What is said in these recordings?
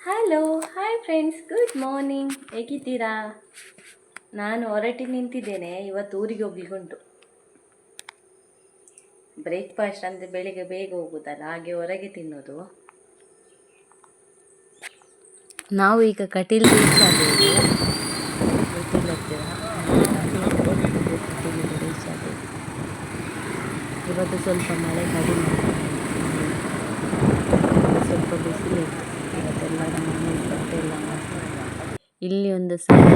Hello hi friends, good morning. ಹೇಗಿದ್ದೀರಾ? ನಾನು ಹೊರಟಿ ನಿಂತಿದ್ದೇನೆ. ಇವತ್ತು ಊರಿಗೆ ಹೋಗ್ಲಿಕ್ಕೆ ಉಂಟು. ಬ್ರೇಕ್ಫಾಸ್ಟ್ ಅಂದರೆ ಬೆಳಿಗ್ಗೆ ಬೇಗ ಹೋಗೋದಲ್ಲ, ಹಾಗೆ ಹೊರಗೆ ತಿನ್ನೋದು. ನಾವು ಈಗ ಕಟೀಲ್ ರೀಚ್ ಆದೇವು. ಕಟೀಲ್ ಹತ್ತಿರ ಕಟೀಲಿಗೆ ರೀಚ್ ಆದೇವು. ಇವತ್ತು ಸ್ವಲ್ಪ ಮಳೆ ಕಡಿಮೆ, ಸ್ವಲ್ಪ ಬಿಸಿಲಿತ್ತು. ಇವತ್ತೆಲ್ಲ ನಮ್ಮ ಮನೆ ಬಟ್ಟೆ ಎಲ್ಲ ಮಾಡ್ತಾರೆ. ಇಲ್ಲಿ ಒಂದು ಸಂಜೆ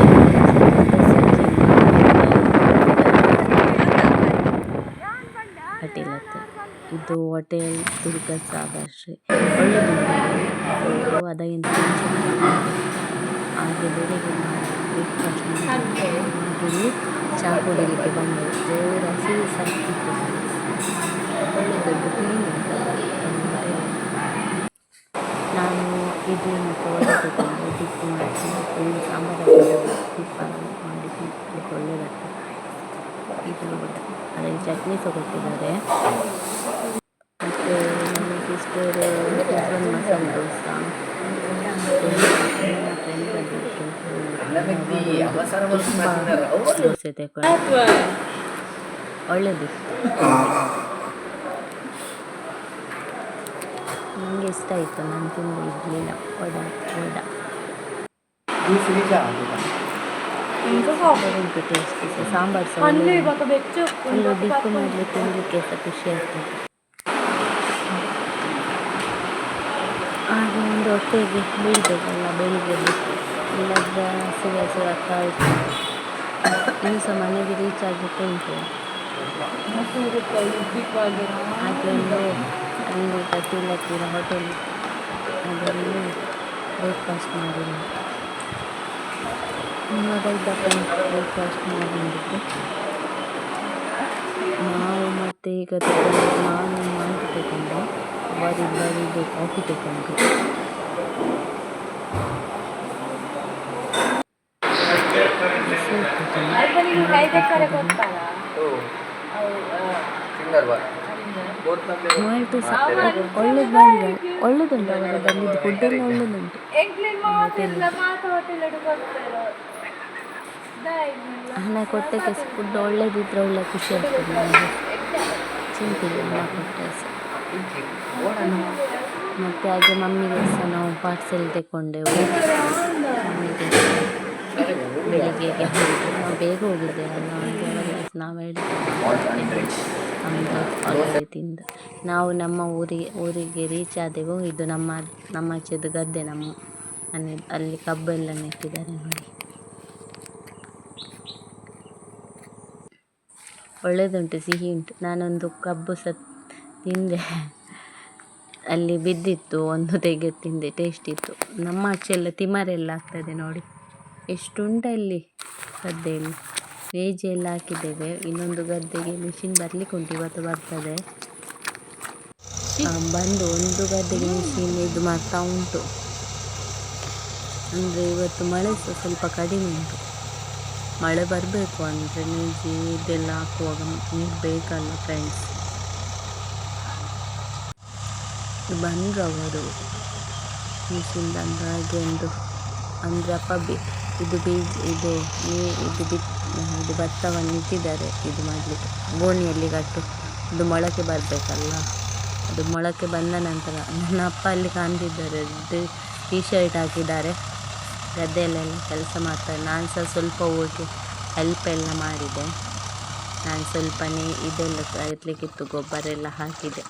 ಕಟೀಲ್ ಹತ್ತಿರ ಇದು ಹೋಟೆಲ್ ದುರ್ಗಾ ಸಾಗರ್ ಶ್ರೀ. ಒಳ್ಳೆಯದು, ಅದಕ್ಕಿಂತ ಹಾಗೆ ಬೆಳಿಗ್ಗೆ ಬ್ರೇಕ್ಫಾಸ್ಟ್ ಇಲ್ಲಿ ಚಹಾ ಕುಡಿಲಿಕ್ಕೆ ಬಂದೆವು. ಜೋರ ಹಸಿವು ಸಾಕಿತ್ತು. ಒಳ್ಳೆ ದೊಡ್ಡ ಕ್ಲೀನ್ ಉಂಟು. ನಾನು ಇಡ್ಲಿ ಮತ್ತು ವಡೆ ತಗೊಂಡು ಡಿಪ್ ಮಾಡಿ ಒಂದು ಸಾಂಬಾರು ಡಿಪ್ ಮಾಡಿ ತಿನ್ನಲಿಕ್ಕೆ ಒಳ್ಳೆಯದಾಗ್ತದೆ. ಇದು ಅದಕ್ಕೆ ಚಟ್ನಿ ಸಹ ಕೊಟ್ಟಿದ್ದಾರೆ. ಮತ್ತು ನನ್ನ ಸಿಸ್ಟರ್ ಮಸಾಲೆ ದೋಸೆ, ನನ್ನ ಫ್ರೆಂಡ್ ಬಂದಿತ್ತು ದೋಸೆ ತಗೊಂಡು ಒಳ್ಳೆದಿತ್ತು. ನನಗೆ ಇಷ್ಟ ಆಯಿತು. ನಾನು ತಿಂದು ಇಡ್ಲಿಲ್ಲ, ವಡೆ ಉಂಟು ಟೇಸ್ಟ್. ಸಾಂಬಾರು ಸಹ ಒಂದು ಡಿಪ್ ಮಾಡಲಿ ತಿನ್ನಲಿಕ್ಕೆ ಸಹ ಖುಷಿ ಆಗ್ತದೆ. ಹಾಗೆ ಒಂದು ಹೊಟ್ಟೆಗೆ ಬೀಳ್ಬೇಕಲ್ಲ ಬೆಳಿಗ್ಗೆ, ಇಲ್ಲದ ಹಸಿವಾಗ್ತಾ ಇತ್ತು. ಇನ್ನೂ ಸಹ ಮನೆಗೆ ರೀಚ್ ಆಗಲಿಕ್ಕೆ ಉಂಟು. ಹಾಗೆ ಒಂದು ಅಲ್ಲಿ ಕಟೀಲ್ ಹತ್ತಿರ ಹೋಟೆಲ್, ಅದರಲ್ಲಿ ಬ್ರೇಕ್ಫಾಸ್ಟ್ ಮಾಡಿ ಬ್ರೇಕ್ಫಾಸ್ಟ್ ಮಾಡಿದ್ದು ನಾವು. ಮತ್ತು ಈಗ ನಾನು ಮಾಂಟಿ ತಗೊಂಡು, ಬರಿದು ಕಾಫಿ ತಗೊಂಡು. ಮಾಲ್ಟು ಸಹ ಒಳ್ಳೆದುಂಟು. ಅವರ ಬಂದಿದ್ದು ಫುಡ್ಡೆಲ್ಲ ಒಳ್ಳೆದುಂಟು. ಹಣ ಕೊಟ್ಟಕ್ಕೆ ಫುಡ್ ಒಳ್ಳೇದಿದ್ರೆ ಒಳ್ಳೆ ಖುಷಿ ಆಗ್ತದೆ ನಮಗೆ. ಚಿಂತಿಲ್ಲ ಹಣ ಕೊಟ್ಟರೆ ಸಹ. ಮತ್ತು ಹಾಗೆ ಮಮ್ಮಿಗೆ ಸಹ ನಾವು ಪಾರ್ಸೆಲ್ ತಗೊಂಡೆವು. ಬೆಳಿಗ್ಗೆಗೆ ಹೋಗಿದ್ದು ನಾವು ಬೇಗ ಹೋಗಿದ್ದೇವಲ್ಲ, ಹಾಗೆ ನಾವು ಆಲ್ರೆಡಿ ತಿಂದು ನಾವು ನಮ್ಮ ಊರಿಗೆ ರೀಚ್ ಆದೆವು. ಇದು ನಮ್ಮ ಆಚೆದು ಗದ್ದೆ, ನಮ್ಮ ಮನೆ. ಅಲ್ಲಿ ಕಬ್ಬು ಎಲ್ಲ ನೆಟ್ಟಿದ್ದಾರೆ ನೋಡಿ. ಒಳ್ಳೆಯದುಂಟು, ಸಿಹಿ ಉಂಟು. ನಾನೊಂದು ಕಬ್ಬು ಸಹ ತಿಂದೆ, ಅಲ್ಲಿ ಬಿದ್ದಿತ್ತು. ಒಂದು ತೆಗೆದು ತಿಂದೆ, ಟೇಸ್ಟ್ ಇತ್ತು. ನಮ್ಮ ಆಚೆ ಎಲ್ಲ ತಿಮರೆಲ್ಲ ಆಗ್ತದೆ ನೋಡಿ, ಎಷ್ಟುಂಟು ಅಲ್ಲಿ ಗದ್ದೆಯಲ್ಲಿ. ವೇಜ್ ಎಲ್ಲ ಹಾಕಿದ್ದೇವೆ. ಇನ್ನೊಂದು ಗದ್ದೆಗೆ ಮಿಷಿನ್ ಬರಲಿಕ್ಕೆ ಉಂಟು, ಇವತ್ತು ಬರ್ತದೆ. ಬಂದು ಒಂದು ಗದ್ದೆಗೆ ಮಿಷಿನ್ ಇದು ಮಾಡ್ತಾ ಉಂಟು. ಅಂದರೆ ಇವತ್ತು ಮಳೆ ಸಹ ಸ್ವಲ್ಪ ಕಡಿಮೆ ಉಂಟು. ಮಳೆ ಬರಬೇಕು ಅಂದರೆ ನೇಜಿ ಇದೆಲ್ಲ ಹಾಕುವಾಗ ನೀರು ಬೇಕಲ್ಲ ಫ್ರೆಂಡ್ಸ್. ಬಂದರು ಅವರು ಮಿಷಿನ್ ಬಂದು. ಹಾಗೆ ಒಂದು ಅಂದರೆ ಇದು ಭತ್ತವನ್ನು ಇಟ್ಟಿದ್ದಾರೆ ಇದು ಮಾಡಲಿಕ್ಕೆ. ಗೋಣಿಯಲ್ಲಿ ಕಟ್ಟು ಇದು ಮೊಳಕೆ ಬರಬೇಕಲ್ಲ. ಅದು ಮೊಳಕೆ ಬಂದ ನಂತರ ನನ್ನ ಅಪ್ಪ ಅಲ್ಲಿ ಕಾಣ್ತಿದ್ದಾರೆ. ಟೀ ಶರ್ಟ್ ಹಾಕಿದ್ದಾರೆ, ಗದ್ದೆಯಲ್ಲೆಲ್ಲ ಕೆಲಸ ಮಾಡ್ತಾರೆ. ನಾನು ಸಹ ಸ್ವಲ್ಪ ಹೋಗಿ ಹೆಲ್ಪ್ ಎಲ್ಲ ಮಾಡಿದೆ. ನಾನು ಸ್ವಲ್ಪನೇ ಇದೆಲ್ಲ ತರಲಿಕ್ಕಿತ್ತು, ಗೊಬ್ಬರ ಎಲ್ಲ ಹಾಕಿದೆ.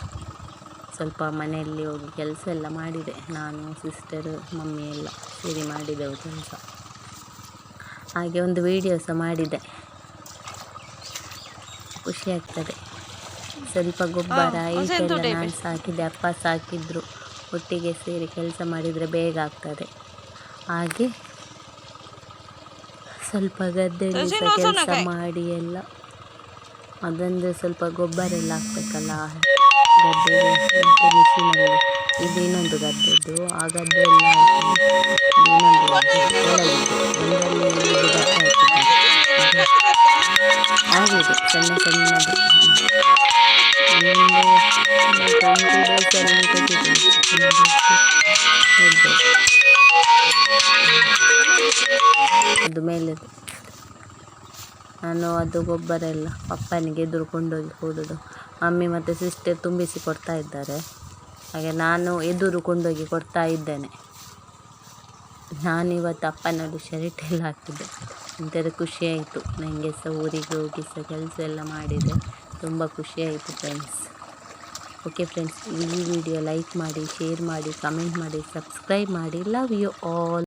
ಸ್ವಲ್ಪ ಮನೆಯಲ್ಲಿ ಹೋಗಿ ಕೆಲಸ ಎಲ್ಲ ಮಾಡಿದೆ. ನಾನು, ಸಿಸ್ಟರು, ಮಮ್ಮಿ ಎಲ್ಲ ಸೇರಿ ಮಾಡಿದೆವು ಕೆಲಸ. ಹಾಗೆ ಒಂದು ವಿಡಿಯೋ ಸಹ ಮಾಡಿದೆ. ಖುಷಿ ಆಗ್ತದೆ. ಸ್ವಲ್ಪ ಗೊಬ್ಬರ ಇದೆಲ್ಲ ನಾನು ಸಾಕಿದ್ದೆ, ಅಪ್ಪ ಸಾಕಿದ್ರು. ಒಟ್ಟಿಗೆ ಸೇರಿ ಕೆಲಸ ಮಾಡಿದರೆ ಬೇಗ ಆಗ್ತದೆ. ಹಾಗೆ ಸ್ವಲ್ಪ ಗದ್ದೆಯಲ್ಲಿ ಸಹ ಕೆಲಸ ಮಾಡಿ ಎಲ್ಲ ಅದಂದರೆ ಸ್ವಲ್ಪ ಗೊಬ್ಬರ ಎಲ್ಲ ಹಾಕ್ಬೇಕಲ್ಲ ಗದ್ದೆಗೆ. ಮತ್ತು ಮಿಷಿನಲ್ಲಿ ಇದು ಇನ್ನೊಂದು ಗದ್ದೆದ್ದು, ಆ ಗದ್ದೆ ಎಲ್ಲ ಇನ್ನೊಂದು ಗದ್ದೆ ಕೆಳಗಿದ್ದು ಒಂದರಲ್ಲಿ ಇದು ಭತ್ತ ಹಾಕಿದ್ದಾರೆ. ಆಗಿದೆ ಸಣ್ಣ ಸಣ್ಣದು. ಇನ್ನೊಂದು 20 days ಅಲ್ಲಿ ತೆಗಿಬೇಕು. ಅದು ಮೇಲೆ ನಾನು ಅದು ಗೊಬ್ಬರ ಎಲ್ಲ ಪಪ್ಪನಿಗೆ ಎದುರು ಕೊಂಡೋಗಿ ಕೊಡೋದು. ಮಮ್ಮಿ ಮತ್ತು ಸಿಸ್ಟರ್ ತುಂಬಿಸಿ ಕೊಡ್ತಾ ಇದ್ದಾರೆ, ಹಾಗೆ ನಾನು ಎದುರು ಕೊಂಡೋಗಿ ಕೊಡ್ತಾ ಇದ್ದೇನೆ. ನಾನಿವತ್ತು ಅಪ್ಪನಲ್ಲಿ ಶರ್ಟ್ ಎಲ್ಲ ಹಾಕಿದ್ದೆ, ಒಂಥರ ಖುಷಿಯಾಯಿತು ನನಗೆ ಸಹ. ಊರಿಗೆ ಹೋಗಿ ಸಹ ಕೆಲಸ ಎಲ್ಲ ಮಾಡಿದೆ, ತುಂಬ ಖುಷಿಯಾಯಿತು ಫ್ರೆಂಡ್ಸ್. ಓಕೆ ಫ್ರೆಂಡ್ಸ್, ಈ ವಿಡಿಯೋ ಲೈಕ್ ಮಾಡಿ, ಶೇರ್ ಮಾಡಿ, ಕಮೆಂಟ್ ಮಾಡಿ, ಸಬ್ಸ್ಕ್ರೈಬ್ ಮಾಡಿ. Love you all.